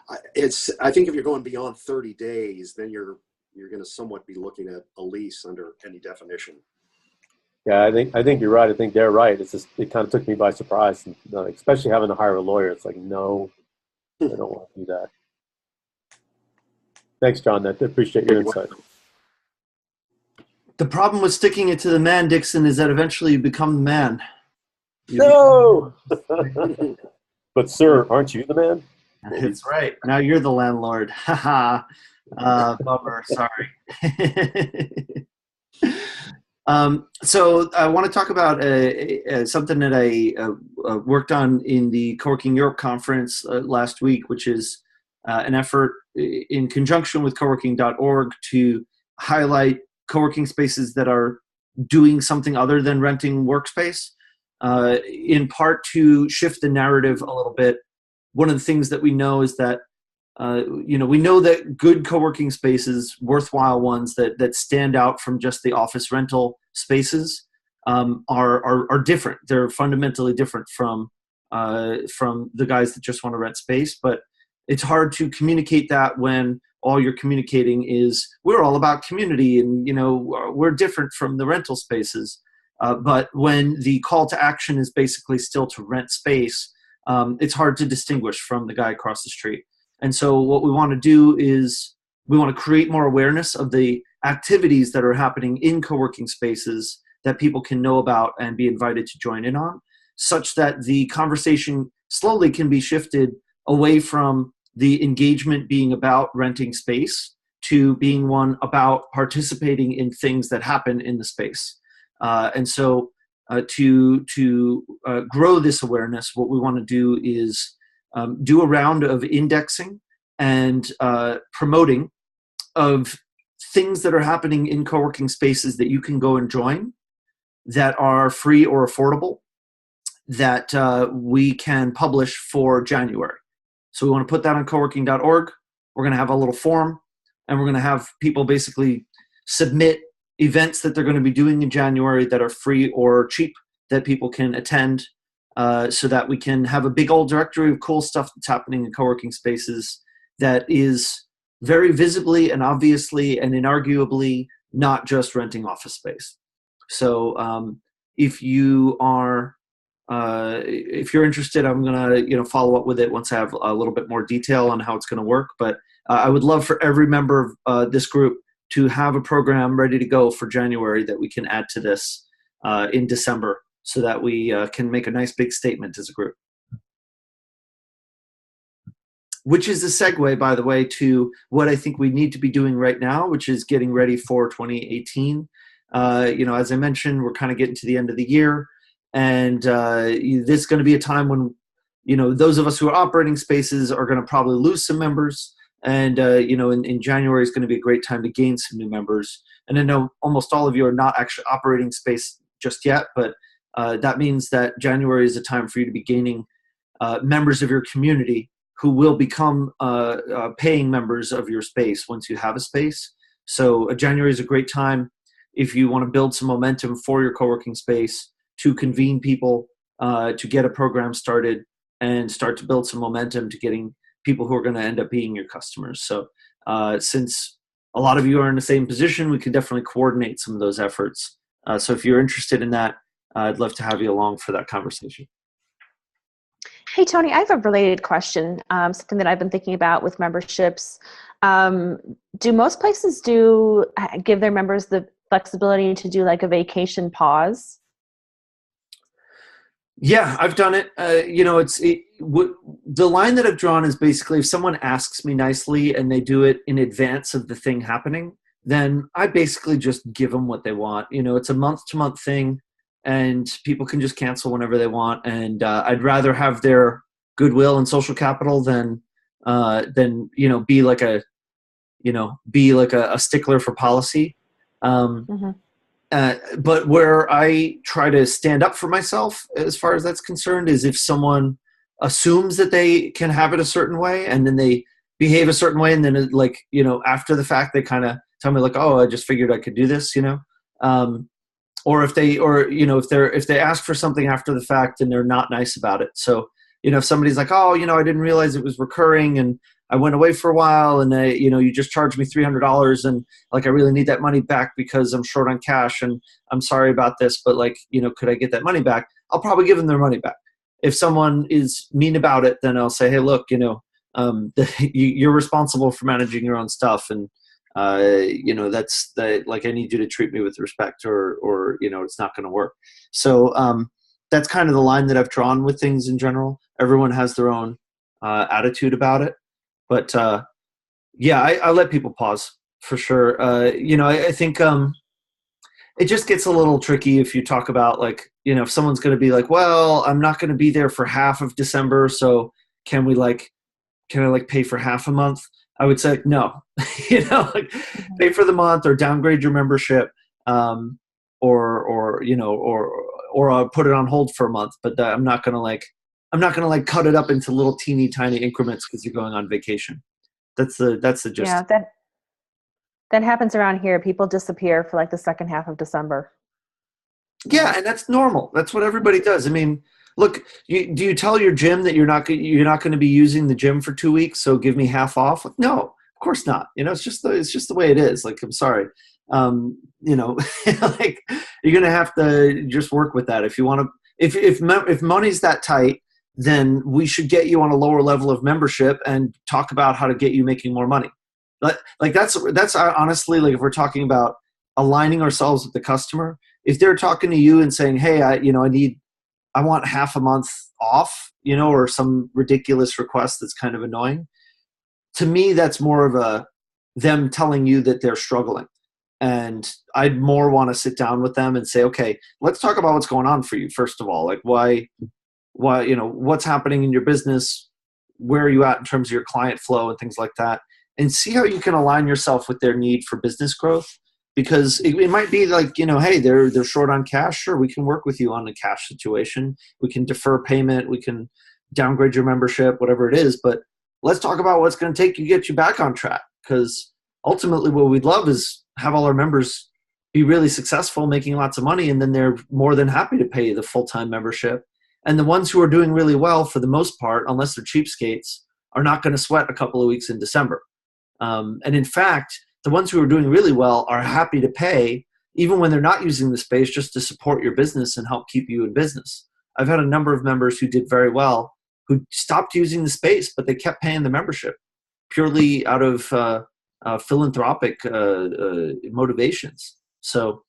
I think if you're going beyond 30 days, then you're going to somewhat be looking at a lease under any definition. Yeah, I think you're right. I think they're right. It's just, it kind of took me by surprise, and, especially having to hire a lawyer. It's like, no, I don't want to do that. Thanks, John. I appreciate your insight. The problem with sticking it to the man, Dixon, is that eventually you become the man. No! But, sir, aren't you the man? That's right. Now you're the landlord. Haha. Bummer. Sorry. So I want to talk about something that I worked on in the Co-working Europe conference last week, which is an effort in conjunction with coworking.org to highlight co-working spaces that are doing something other than renting workspace, in part to shift the narrative a little bit. One of the things that we know is that we know that good co-working spaces, worthwhile ones that stand out from just the office rental spaces, are different. They're fundamentally different from the guys that just want to rent space. But it's hard to communicate that when all you're communicating is we're all about community and we're different from the rental spaces. But when the call to action is basically still to rent space, it's hard to distinguish from the guy across the street. And so what we want to do is we want to create more awareness of the activities that are happening in co-working spaces that people can know about and be invited to join in on, such that the conversation slowly can be shifted away from the engagement being about renting space to being one about participating in things that happen in the space. And so to grow this awareness, what we want to do is do a round of indexing and promoting of things that are happening in co-working spaces that you can go and join that are free or affordable that we can publish for January. So we want to put that on coworking.org. We're going to have a little form, and we're going to have people basically submit events that they're going to be doing in January that are free or cheap that people can attend, so that we can have a big old directory of cool stuff that's happening in co-working spaces that is very visibly and obviously and inarguably not just renting office space. So if you are if you're interested, I'm gonna follow up with it once I have a little bit more detail on how it's going to work. But I would love for every member of this group to have a program ready to go for January that we can add to this in December, so that we can make a nice big statement as a group. Which is a segue, by the way, to what I think we need to be doing right now, which is getting ready for 2018. As I mentioned, we're kind of getting to the end of the year. And this is going to be a time when, those of us who are operating spaces are going to probably lose some members. And, in January is going to be a great time to gain some new members. And I know almost all of you are not actually operating space just yet, but that means that January is a time for you to be gaining members of your community who will become paying members of your space once you have a space. So January is a great time if you want to build some momentum for your co-working space, to convene people, to get a program started and start to build some momentum to getting people who are going to end up being your customers. So since a lot of you are in the same position, we can definitely coordinate some of those efforts. So if you're interested in that, I'd love to have you along for that conversation. Hey, Tony, I have a related question, something that I've been thinking about with memberships. Do most places give their members the flexibility to do like a vacation pause? Yeah, I've done it. The line that I've drawn is basically if someone asks me nicely and they do it in advance of the thing happening, then I basically just give them what they want. It's a month-to-month thing, and people can just cancel whenever they want. And I'd rather have their goodwill and social capital than be like a stickler for policy. But where I try to stand up for myself as far as that's concerned is if someone assumes that they can have it a certain way and then they behave a certain way, and then after the fact they kind of tell me like, oh, I just figured I could do this, or if they ask for something after the fact and they're not nice about it. So if somebody's like, oh, I didn't realize it was recurring and I went away for a while and you just charged me $300 and I really need that money back because I'm short on cash and I'm sorry about this, but could I get that money back? I'll probably give them their money back. If someone is mean about it, then I'll say, hey, look, you're responsible for managing your own stuff. And, that's I need you to treat me with respect or it's not going to work. So that's kind of the line that I've drawn with things in general. Everyone has their own attitude about it. But I let people pause for sure. I think it just gets a little tricky if you talk about if someone's going to be like, well, I'm not going to be there for half of December, so can I pay for half a month? I would say no. Pay for the month or downgrade your membership, or I'll put it on hold for a month. But I'm not going to cut it up into little teeny tiny increments because you're going on vacation. That's the gist. Yeah, that happens around here. People disappear for the second half of December. Yeah, and that's normal. That's what everybody does. I mean, look, do you tell your gym that you're not going to be using the gym for 2 weeks, so give me half off? No, of course not. It's just the way it is. I'm sorry. You're going to have to just work with that. If you want to, if money's that tight, then we should get you on a lower level of membership and talk about how to get you making more money. But that's honestly, if we're talking about aligning ourselves with the customer, if they're talking to you and saying, hey, I want half a month off, or some ridiculous request that's kind of annoying. To me, that's more of them telling you that they're struggling. And I'd more want to sit down with them and say, okay, let's talk about what's going on for you. First of all, like why, what's happening in your business? Where are you at in terms of your client flow and things like that? And see how you can align yourself with their need for business growth. Because it might be like, hey, they're short on cash. Sure, we can work with you on a cash situation. We can defer payment. We can downgrade your membership, whatever it is. But let's talk about what's going to get you back on track. Because ultimately what we'd love is have all our members be really successful, making lots of money, and then they're more than happy to pay the full-time membership. And the ones who are doing really well, for the most part, unless they're cheapskates, are not going to sweat a couple of weeks in December. And in fact, the ones who are doing really well are happy to pay, even when they're not using the space, just to support your business and help keep you in business. I've had a number of members who did very well, who stopped using the space, but they kept paying the membership purely out of philanthropic motivations. So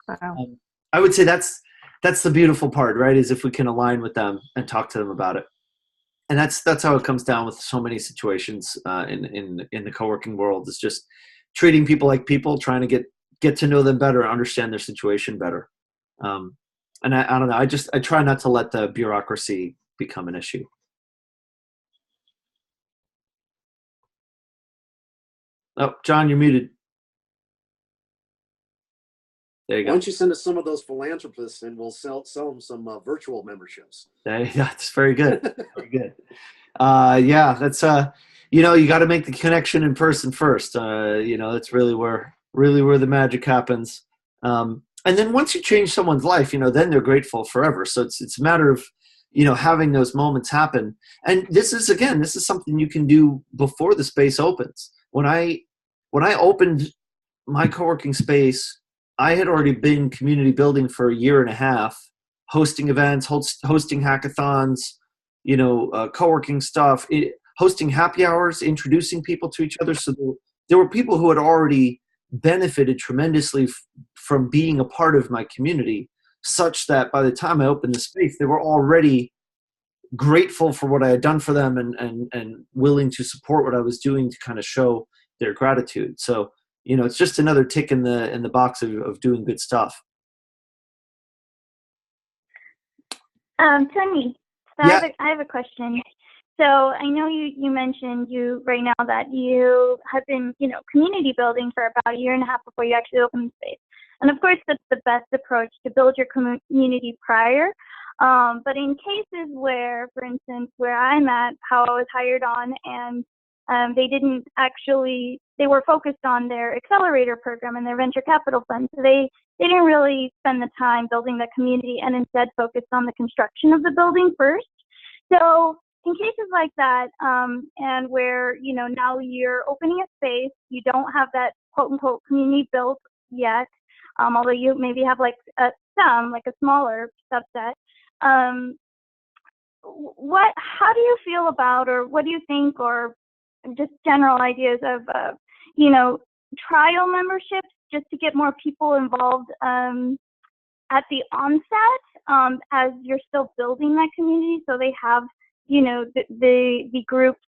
I would say that's the beautiful part, right? Is if we can align with them and talk to them about it. And that's how it comes down with so many situations in the co-working world, is just treating people like people, trying to get to know them better, understand their situation better. And I don't know, I try not to let the bureaucracy become an issue. Oh, John, you're muted. There you go. Why don't you send us some of those philanthropists and we'll sell them some virtual memberships. That's very good. Very good. Yeah, that's you got to make the connection in person first. That's really where the magic happens. And then once you change someone's life, then they're grateful forever. So it's a matter of having those moments happen. And this is something you can do before the space opens. When I opened my co-working space, I had already been community building for a year and a half, hosting events, hosting hackathons, co-working stuff, hosting happy hours, introducing people to each other. So there were people who had already benefited tremendously from being a part of my community, such that by the time I opened the space, they were already grateful for what I had done for them and willing to support what I was doing to kind of show their gratitude. So, it's just another tick in the box of doing good stuff. Tony, so Yeah. I have a question. So I know you mentioned right now that you have been, community building for about a year and a half before you actually opened the space. And of course, that's the best approach to build your community prior. But in cases where, for instance, where I'm at, how I was hired on and they were focused on their accelerator program and their venture capital fund. So they didn't really spend the time building the community and instead focused on the construction of the building first. So in cases like that, and where, now you're opening a space, you don't have that quote unquote community built yet, although you maybe have like a smaller subset. How do you feel about, or what do you think, or just general ideas of, trial memberships just to get more people involved at the onset as you're still building that community, so they have, the groups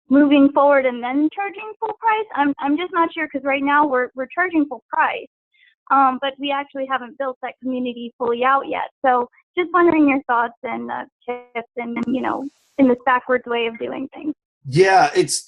moving forward and then charging full price? I'm just not sure, because right now we're charging full price, but we actually haven't built that community fully out yet. So just wondering your thoughts and tips and in this backwards way of doing things. Yeah, it's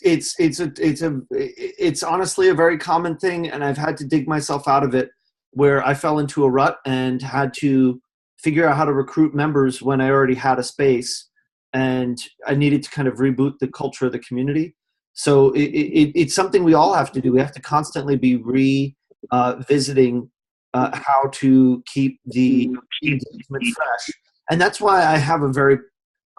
honestly a very common thing, and I've had to dig myself out of it, where I fell into a rut and had to figure out how to recruit members when I already had a space, and I needed to kind of reboot the culture of the community. So it's something we all have to do. We have to constantly be revisiting how to keep the engagement fresh, and that's why I have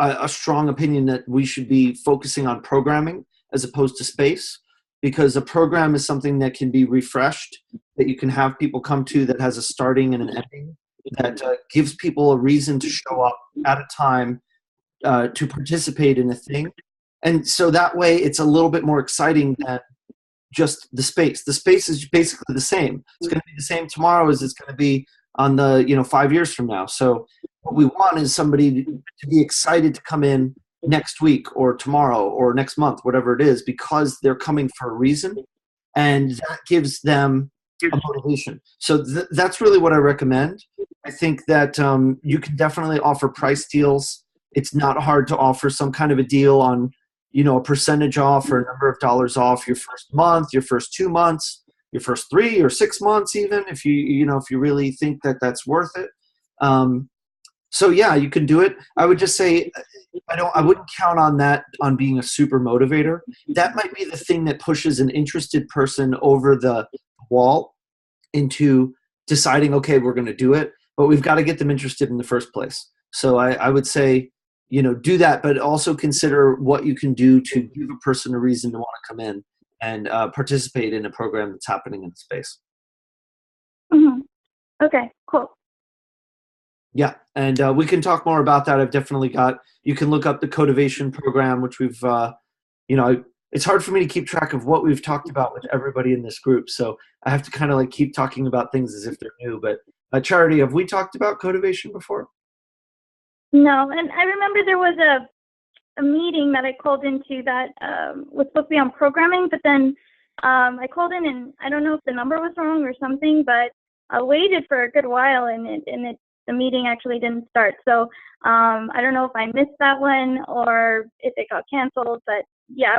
a strong opinion that we should be focusing on programming as opposed to space, because a program is something that can be refreshed, that you can have people come to, that has a starting and an ending, that gives people a reason to show up at a time to participate in a thing. And so that way it's a little bit more exciting than just the space. The space is basically the same. It's going to be the same tomorrow as it's going to be on the 5 years from now. So What we want is somebody to be excited to come in next week or tomorrow or next month, whatever it is, because they're coming for a reason, and that gives them a motivation. So that's really what I recommend. I think that you can definitely offer price deals. It's not hard to offer some kind of a deal on, a percentage off or a number of dollars off your first month, your first 2 months, your first 3 or 6 months, even if if you really think that that's worth it. So yeah, you can do it. I would just say, I wouldn't count on that on being a super motivator. That might be the thing that pushes an interested person over the wall into deciding, okay, we're going to do it, but we've got to get them interested in the first place. So I would say, do that, but also consider what you can do to give a person a reason to want to come in and participate in a program that's happening in the space. Mm-hmm. Okay, cool. Yeah, and we can talk more about that. I've definitely you can look up the Codivation program, which we've, it's hard for me to keep track of what we've talked about with everybody in this group. So I have to kind of keep talking about things as if they're new. But Charity, have we talked about Codivation before? No, and I remember there was a meeting that I called into that was supposed to be on programming, but then I called in and I don't know if the number was wrong or something, but I waited for a good while and the meeting actually didn't start. So I don't know if I missed that one or if it got canceled, but yeah,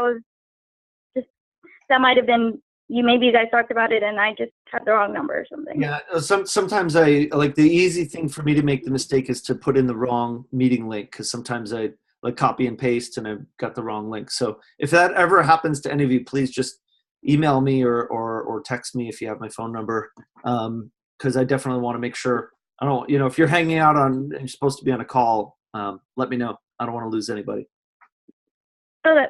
that might have been maybe you guys talked about it and I just had the wrong number or something. Yeah, sometimes the easy thing for me to make the mistake is to put in the wrong meeting link, because sometimes I copy and paste and I've got the wrong link. So if that ever happens to any of you, please just email me or text me if you have my phone number, because I definitely want to make sure. I don't, if you're hanging out and you're supposed to be on a call, let me know. I don't want to lose anybody. Okay.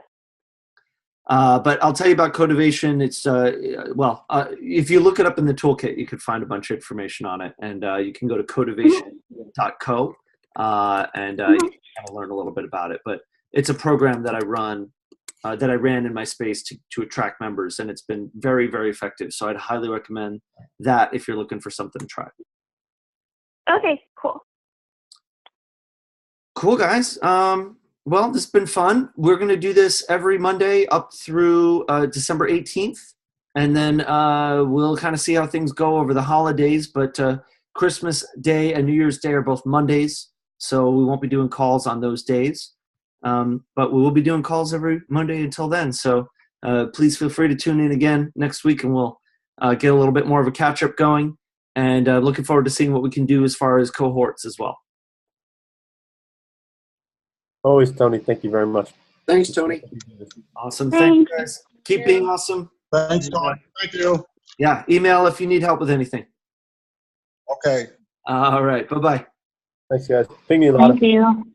But I'll tell you about Codivation. It's, if you look it up in the toolkit, you could find a bunch of information on it. And you can go to codivation.co and you can kind of learn a little bit about it. But it's a program that I ran in my space to attract members, and it's been very, very effective. So I'd highly recommend that if you're looking for something to try. Okay, cool. Cool, guys. Well, this has been fun. We're going to do this every Monday up through December 18th. And then we'll kind of see how things go over the holidays. But Christmas Day and New Year's Day are both Mondays, so we won't be doing calls on those days. But we will be doing calls every Monday until then. So please feel free to tune in again next week, and we'll get a little bit more of a catch-up going. And looking forward to seeing what we can do as far as cohorts as well. Always, Tony. Thank you very much. Thanks, Tony. Awesome. Thank you, guys. Keep being awesome. Thanks, Don. Thank you. Yeah, email if you need help with anything. Okay. All right. Bye-bye. Thanks, guys. Ping me a lot. Thank you.